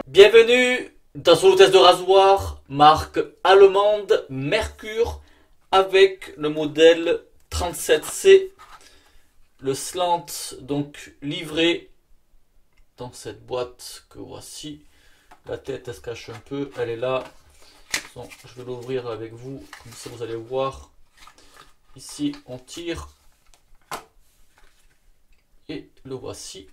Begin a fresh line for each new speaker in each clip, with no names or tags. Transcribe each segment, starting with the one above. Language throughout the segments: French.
Bienvenue dans ce test de rasoir marque allemande Merkur avec le modèle 37C, le slant donc livré dans cette boîte que voici. La tête elle se cache un peu, elle est là. Bon, je vais l'ouvrir avec vous, comme ça vous allez voir. Ici on tire et le voici.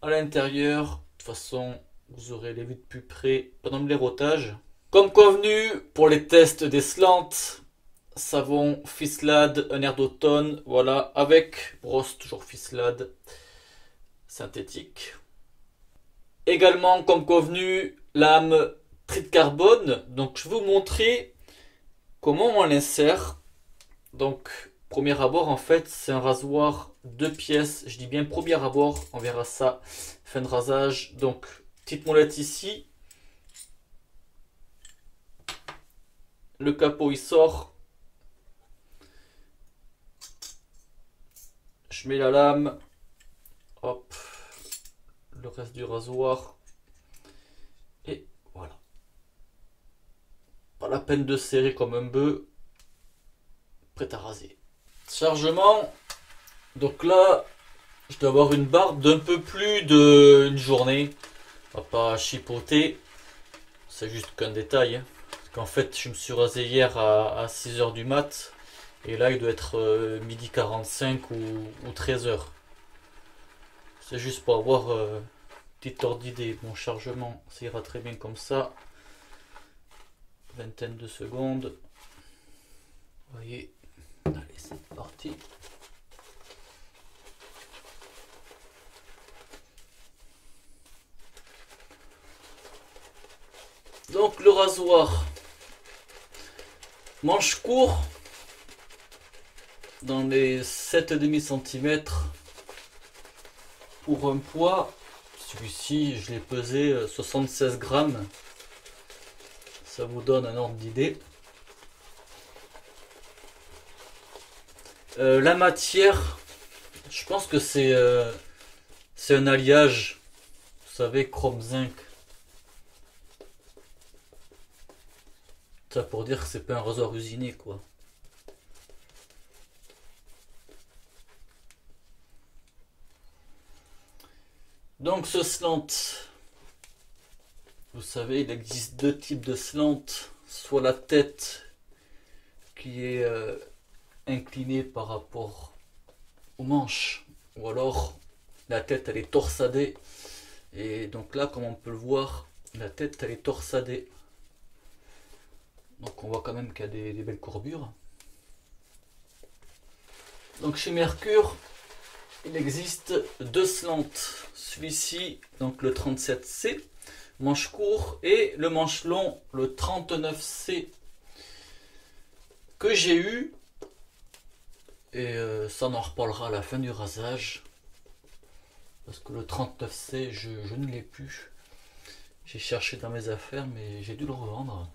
À l'intérieur, de toute façon, vous aurez les vues de plus près pendant le lérotage. Comme convenu, pour les tests des slants, savon Fislade, un air d'automne, voilà, avec brosse toujours Fislade synthétique. Également, comme convenu, lame tri de carbone. Donc, je vais vous montrer comment on l'insère. Donc, premier abord, en fait, c'est un rasoir 2 pièces. Je dis bien premier abord, on verra ça fin de rasage. Donc, petite molette ici. Le capot, il sort. Je mets la lame. Hop. Le reste du rasoir. Et voilà. Pas la peine de serrer comme un bœuf. Prêt à raser. Chargement. Donc là, je dois avoir une barbe d'un peu plus d'une journée. On va pas chipoter. C'est juste qu'un détail. Hein. Parce qu'en fait, je me suis rasé hier à 6 h du mat. Et là, il doit être midi 45 ou 13 h. C'est juste pour avoir une petite ordre d'idée. Mon chargement, ça ira très bien comme ça. Vingtaine de secondes. Vous voyez. Allez, c'est parti. Donc le rasoir, manche court, dans les 7,5 cm pour un poids. Celui-ci, je l'ai pesé 76 grammes. Ça vous donne un ordre d'idée. La matière, je pense que c'est un alliage, vous savez, chrome zinc. Ça pour dire que c'est pas un rasoir usiné quoi. Donc ce slant, vous savez, il existe deux types de slant, soit la tête qui est inclinée par rapport aux manches, ou alors la tête elle est torsadée. Et donc là, comme on peut le voir, la tête elle est torsadée. Donc on voit quand même qu'il y a des belles courbures. Donc chez Merkur, il existe deux slants. Celui-ci, donc le 37C, manche court, et le manche long, le 39C, que j'ai eu. Et ça on en reparlera à la fin du rasage. Parce que le 39C, je ne l'ai plus. J'ai cherché dans mes affaires, mais j'ai dû le revendre.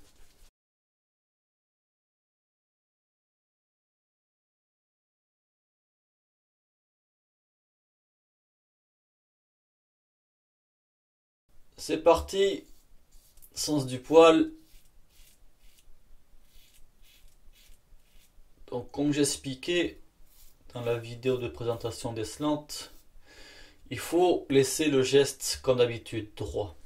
C'est parti, sens du poil. Donc comme j'expliquais dans la vidéo de présentation des slants, il faut laisser le geste comme d'habitude, droit.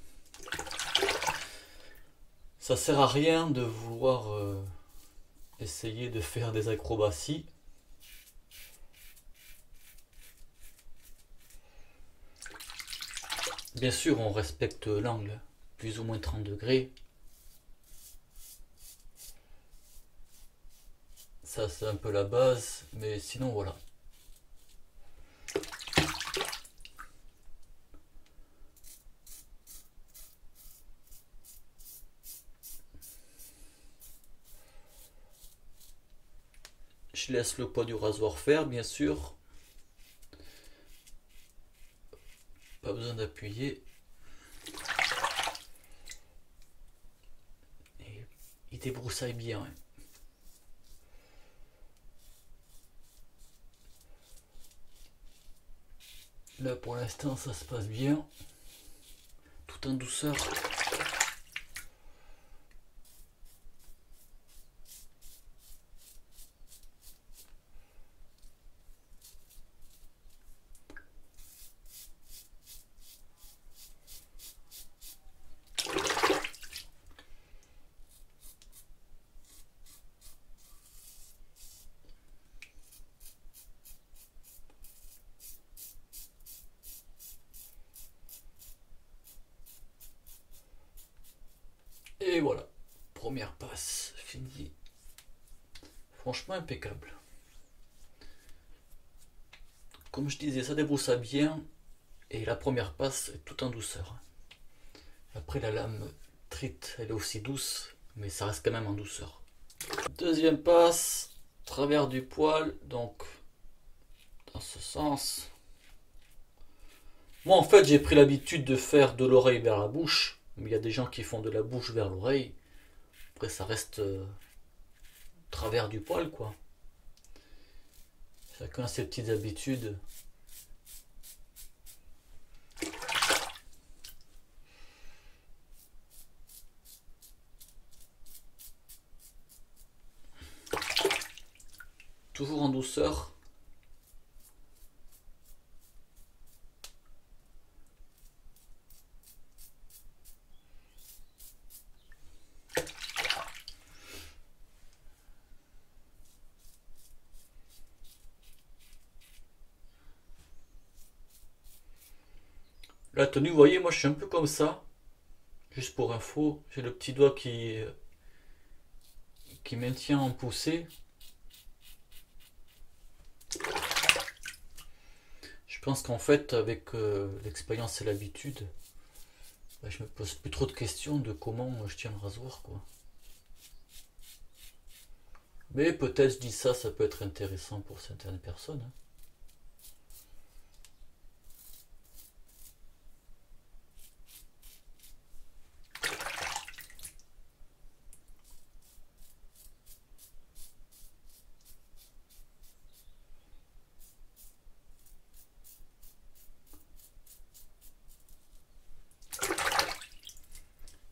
Ça sert à rien de vouloir essayer de faire des acrobaties. Bien sûr, on respecte l'angle, plus ou moins 30 degrés. Ça, c'est un peu la base, mais sinon, voilà. Je laisse le poids du rasoir faire, bien sûr. Pas besoin d'appuyer. Et il débroussaille bien. Hein. Là pour l'instant ça se passe bien. Tout en douceur. Et voilà, première passe finie. Franchement impeccable. Comme je disais, ça débroussaille bien et la première passe est tout en douceur. Après la lame trite, elle est aussi douce, mais ça reste quand même en douceur. Deuxième passe, travers du poil, donc dans ce sens. Moi en fait j'ai pris l'habitude de faire de l'oreille vers la bouche, mais il y a des gens qui font de la bouche vers l'oreille. Après ça reste travers du poil quoi. Chacun a ses petites habitudes. Toujours en douceur. La tenue, vous voyez, moi je suis un peu comme ça. Juste pour info, j'ai le petit doigt qui maintient en poussée. Je pense qu'en fait, avec l'expérience et l'habitude, bah, je me pose plus trop de questions de comment je tiens le rasoir, quoi. Mais peut-être je dis ça, ça peut être intéressant pour certaines personnes. Hein.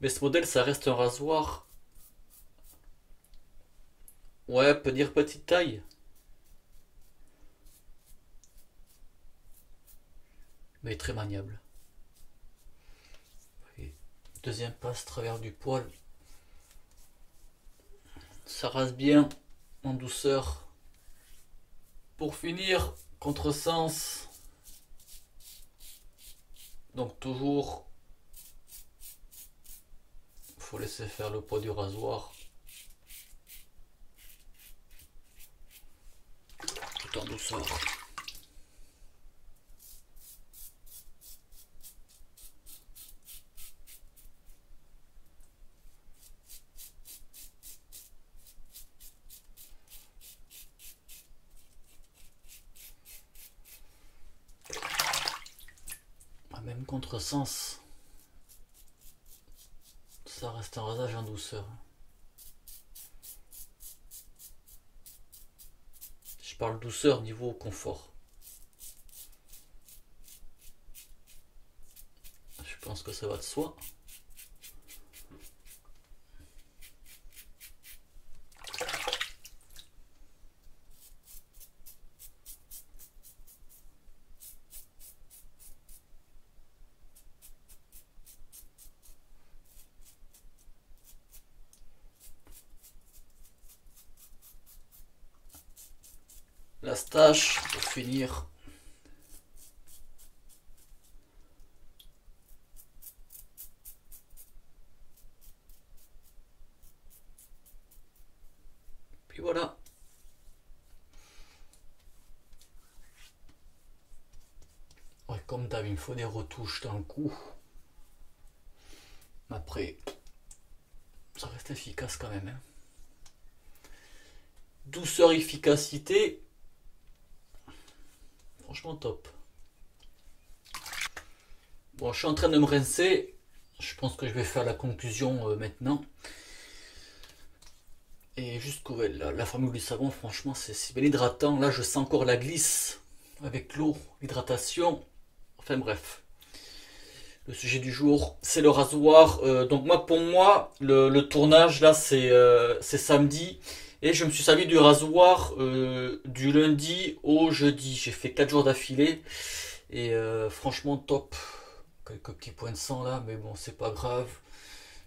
Mais ce modèle, ça reste un rasoir. Ouais, on peut dire petite taille. Mais très maniable. Et deuxième passe, travers du poil. Ça rase bien, en douceur. Pour finir, contresens. Donc toujours, faut laisser faire le poids du rasoir. Tout en douceur. Même contresens, ça reste un rasage en douceur. Je parle douceur niveau confort. Je pense que ça va de soi. La stache pour finir. Puis voilà. Ouais, comme d'hab, il me faut des retouches dans le cou. Après, ça reste efficace quand même. Hein. Douceur, efficacité. Franchement top. Bon, je suis en train de me rincer. Je pense que je vais faire la conclusion maintenant. Et jusqu'au la formule du savon, franchement, c'est bien hydratant. Là, je sens encore la glisse avec l'eau, l'hydratation. Enfin bref. Le sujet du jour, c'est le rasoir. Donc moi, pour moi, le tournage là, c'est samedi. Et je me suis servi du rasoir du lundi au jeudi. J'ai fait 4 jours d'affilée. Et franchement, top. Quelques petits points de sang là, mais bon, c'est pas grave.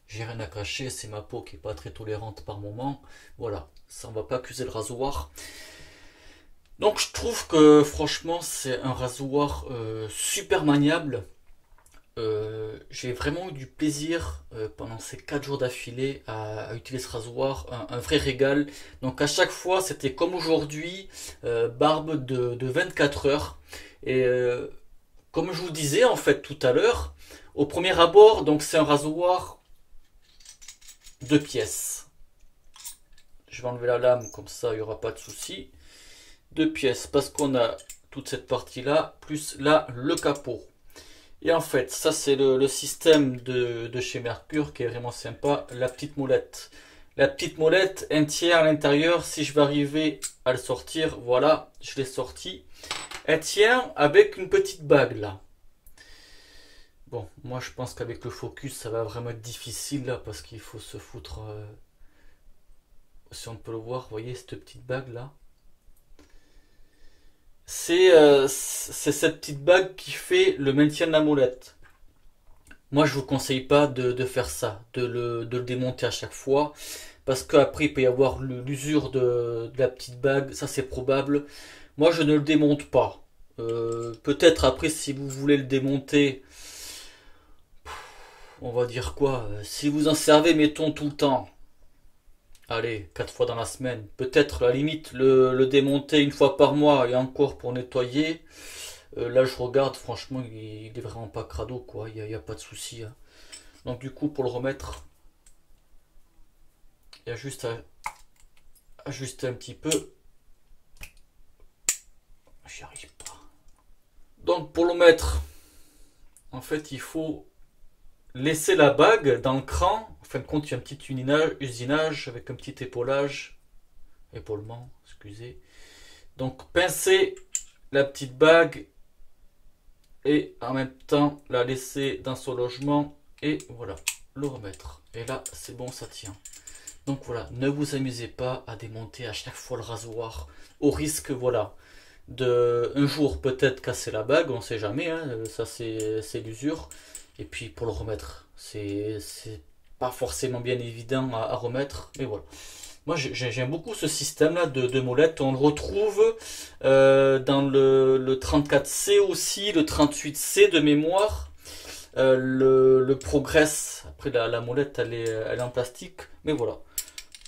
J'ai rien à cacher, c'est ma peau qui est pas très tolérante par moment. Voilà, ça on va pas accuser le rasoir. Donc je trouve que franchement, c'est un rasoir super maniable. J'ai vraiment eu du plaisir pendant ces 4 jours d'affilée à utiliser ce rasoir, un vrai régal. Donc à chaque fois c'était comme aujourd'hui, barbe de 24 heures. Et comme je vous disais en fait tout à l'heure, au premier abord, donc c'est un rasoir 2 pièces. Je vais enlever la lame comme ça il n'y aura pas de souci. 2 pièces parce qu'on a toute cette partie là, plus là le capot. Et en fait, ça c'est le système de chez Mercure qui est vraiment sympa, la petite molette. La petite molette, un tiers à l'intérieur, si je vais arriver à le sortir, voilà, je l'ai sorti. Elle tient avec une petite bague là. Bon, moi je pense qu'avec le focus ça va vraiment être difficile là parce qu'il faut se foutre... si on peut le voir, vous voyez cette petite bague là. C'est cette petite bague qui fait le maintien de la molette. Moi, je vous conseille pas de faire ça, de le démonter à chaque fois, parce qu'après, il peut y avoir l'usure de la petite bague, ça c'est probable. Moi, je ne le démonte pas. Peut-être après, si vous voulez le démonter, on va dire quoi, si vous en servez, mettons tout le temps. Allez, 4 fois dans la semaine. Peut-être à la limite le démonter une fois par mois et encore pour nettoyer. Là je regarde, franchement il est vraiment pas crado quoi, il y a pas de souci. Hein. Donc du coup pour le remettre, il y a juste à ajuster un petit peu. J'y arrive pas. Donc pour le mettre, en fait il faut laisser la bague dans le cran. En fin de compte, il y a un petit usinage avec un petit épaulement, excusez. Donc pincer la petite bague et en même temps la laisser dans son logement et voilà, le remettre. Et là, c'est bon, ça tient. Donc voilà, ne vous amusez pas à démonter à chaque fois le rasoir au risque, voilà, de un jour peut-être casser la bague, on sait jamais, hein, ça c'est l'usure. Et puis pour le remettre, c'est pas forcément bien évident à remettre, mais voilà. Moi j'aime beaucoup ce système là de molette. On le retrouve dans le 34C aussi, le 38C de mémoire, le Progress. Après la molette elle est en plastique, mais voilà.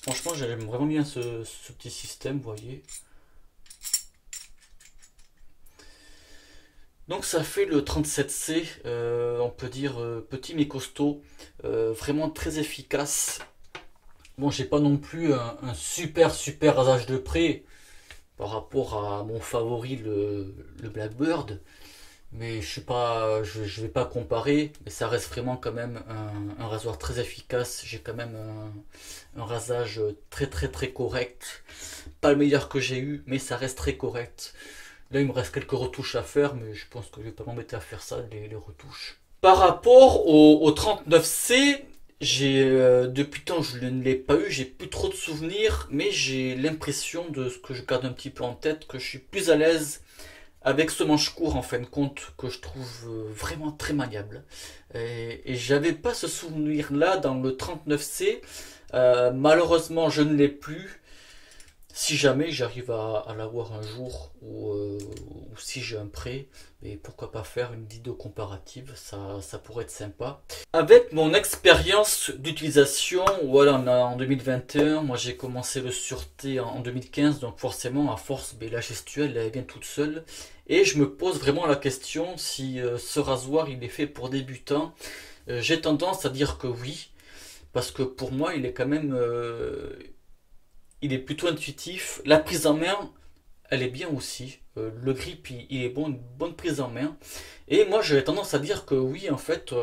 Franchement j'aime vraiment bien ce petit système, vous voyez. Donc ça fait le 37C, on peut dire petit mais costaud, vraiment très efficace. Bon, j'ai pas non plus un super rasage de près par rapport à mon favori le Blackbird, mais je vais pas comparer, mais ça reste vraiment quand même un rasoir très efficace. J'ai quand même un rasage très correct, pas le meilleur que j'ai eu, mais ça reste très correct. Là, il me reste quelques retouches à faire, mais je pense que je vais pas m'embêter à faire ça, les retouches. Par rapport au 39C, depuis tant que je ne l'ai pas eu, j'ai plus trop de souvenirs, mais j'ai l'impression de ce que je garde un petit peu en tête, que je suis plus à l'aise avec ce manche court en fin de compte, que je trouve vraiment très maniable. Et j'avais pas ce souvenir là dans le 39C, malheureusement je ne l'ai plus. Si jamais j'arrive à l'avoir un jour ou si j'ai un prêt, mais pourquoi pas faire une vidéo comparative, ça pourrait être sympa. Avec mon expérience d'utilisation, voilà, on est en 2021, moi j'ai commencé le sûreté en 2015, donc forcément à force, la gestuelle elle vient toute seule. Et je me pose vraiment la question si ce rasoir il est fait pour débutants. J'ai tendance à dire que oui, parce que pour moi il est quand même... il est plutôt intuitif. La prise en main, elle est bien aussi. Le grip, il est bon, une bonne prise en main. Et moi, j'avais tendance à dire que oui, en fait,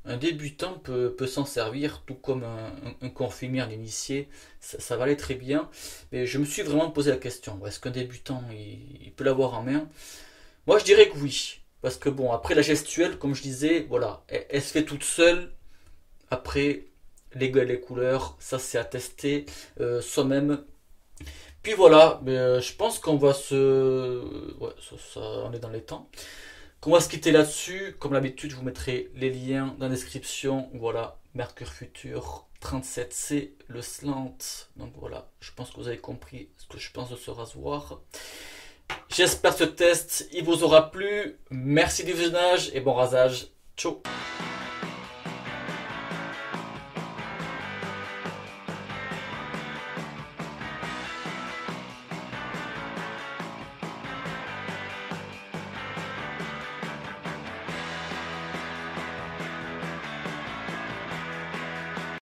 un débutant peut s'en servir, tout comme un confirmier, un initié, ça va aller très bien. Mais je me suis vraiment posé la question, est-ce qu'un débutant, il peut l'avoir en main? Moi, je dirais que oui. Parce que bon, après la gestuelle, comme je disais, voilà, elle se fait toute seule. Après, les couleurs, ça c'est à tester soi-même. Puis voilà, mais, je pense qu'on va se... Ouais, on est dans les temps. Qu'on va se quitter là-dessus. Comme d'habitude, je vous mettrai les liens dans la description. Voilà, Mercure Futur 37C, le slant. Donc voilà, je pense que vous avez compris ce que je pense de ce rasoir. J'espère que ce test il vous aura plu. Merci du visionnage et bon rasage. Ciao.